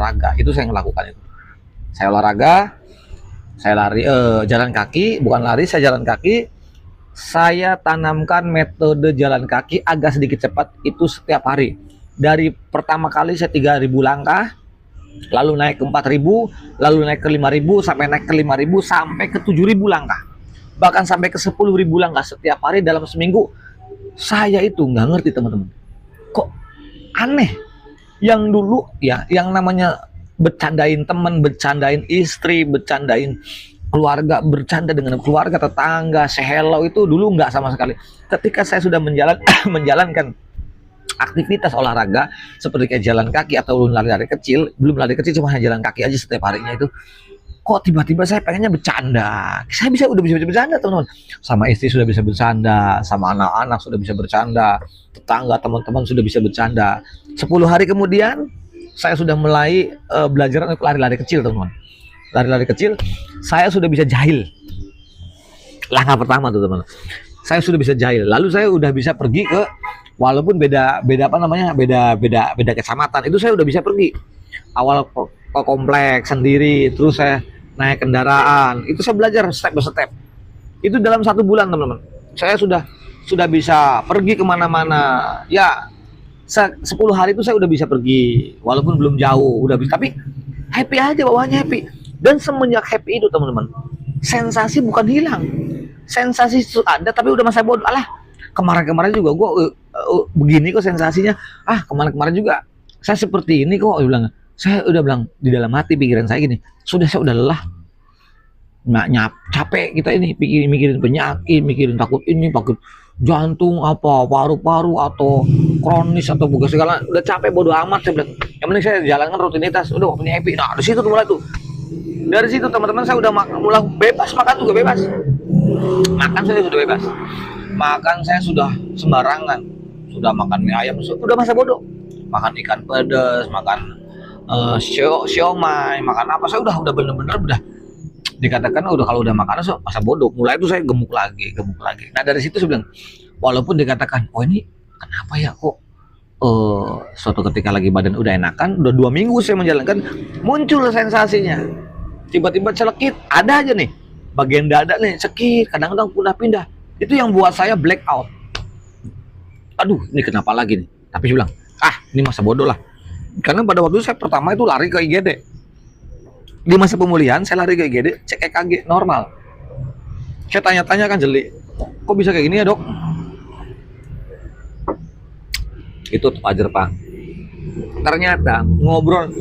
olahraga. Itu saya melakukan itu. Saya olahraga, saya lari, jalan kaki, bukan lari, saya jalan kaki. Saya tanamkan metode jalan kaki agak sedikit cepat itu setiap hari. Dari pertama kali saya 3.000 langkah, lalu naik ke 4.000, lalu naik ke 5.000, sampai naik ke 5.000, sampai ke 7.000 langkah. Bahkan sampai ke 10.000 langkah setiap hari dalam seminggu. Saya itu nggak ngerti teman-teman. Kok aneh? Yang dulu ya, yang namanya bercandain teman, bercandain istri, bercandain keluarga, bercanda dengan keluarga, tetangga, say hello itu dulu nggak sama sekali. Ketika saya sudah menjalankan aktivitas olahraga seperti kayak jalan kaki atau lari-lari kecil, belum lari kecil, cuma hanya jalan kaki aja setiap harinya itu, kok tiba-tiba saya pengennya bercanda. Saya udah bisa bercanda teman-teman, sama istri sudah bisa bercanda, sama anak-anak sudah bisa bercanda, tetangga, teman-teman sudah bisa bercanda. 10 hari kemudian saya sudah mulai belajar untuk lari-lari kecil teman-teman. Lari-lari kecil, saya sudah bisa jahil. Langkah pertama tuh teman, saya sudah bisa jahil. Lalu saya udah bisa pergi ke, walaupun beda apa namanya, beda kecamatan, itu saya udah bisa pergi. Awal ke kompleks sendiri, terus saya naik kendaraan, itu saya belajar step by step. Itu dalam 1 bulan teman-teman, saya sudah bisa pergi kemana-mana. Ya 10 hari itu saya udah bisa pergi, walaupun belum jauh, udah bisa, tapi happy aja, bawaannya happy. Dan semenjak happy itu teman-teman, sensasi bukan hilang, sensasi itu ada, tapi udah masa bodoh. Alah, kemarin-kemarin juga gue begini kok sensasinya, kemarin-kemarin juga saya seperti ini kok. Saya udah bilang di dalam hati, pikiran saya gini, saya udah lelah, capek kita ini mikirin penyakit, mikirin takut ini, takut jantung, apa paru-paru atau kronis atau bukan segala, udah capek, bodoh amat. Saya bilang yang penting saya jalankan rutinitas, udah waktunya happy. Nah di situ mulai tuh, dari situ teman-teman saya udah mulai bebas, makan juga bebas, makan saya sudah bebas, makan saya sudah sembarangan, sudah makan mie ayam, sudah masa bodoh, makan ikan pedas, makan siomay, makan apa, saya udah bener-bener udah dikatakan kalau udah makan masa bodoh. Mulai itu saya gemuk lagi. Nah dari situ saya bilang, walaupun dikatakan ini kenapa ya kok suatu ketika lagi badan udah enakan, udah 2 minggu saya menjalankan, muncul sensasinya tiba-tiba celekit, ada aja nih bagian dada nih sakit, kadang-kadang pindah-pindah. Itu yang buat saya blackout. Aduh, ini kenapa lagi nih? Tapi saya bilang, ini masa bodoh lah. Karena pada waktu itu saya pertama itu lari ke IGD. Di masa pemulihan saya lari ke IGD, cek EKG normal. Saya tanya-tanya kan jeli, kok bisa kayak gini ya dok? Itu wajar pak. Ternyata ngobrol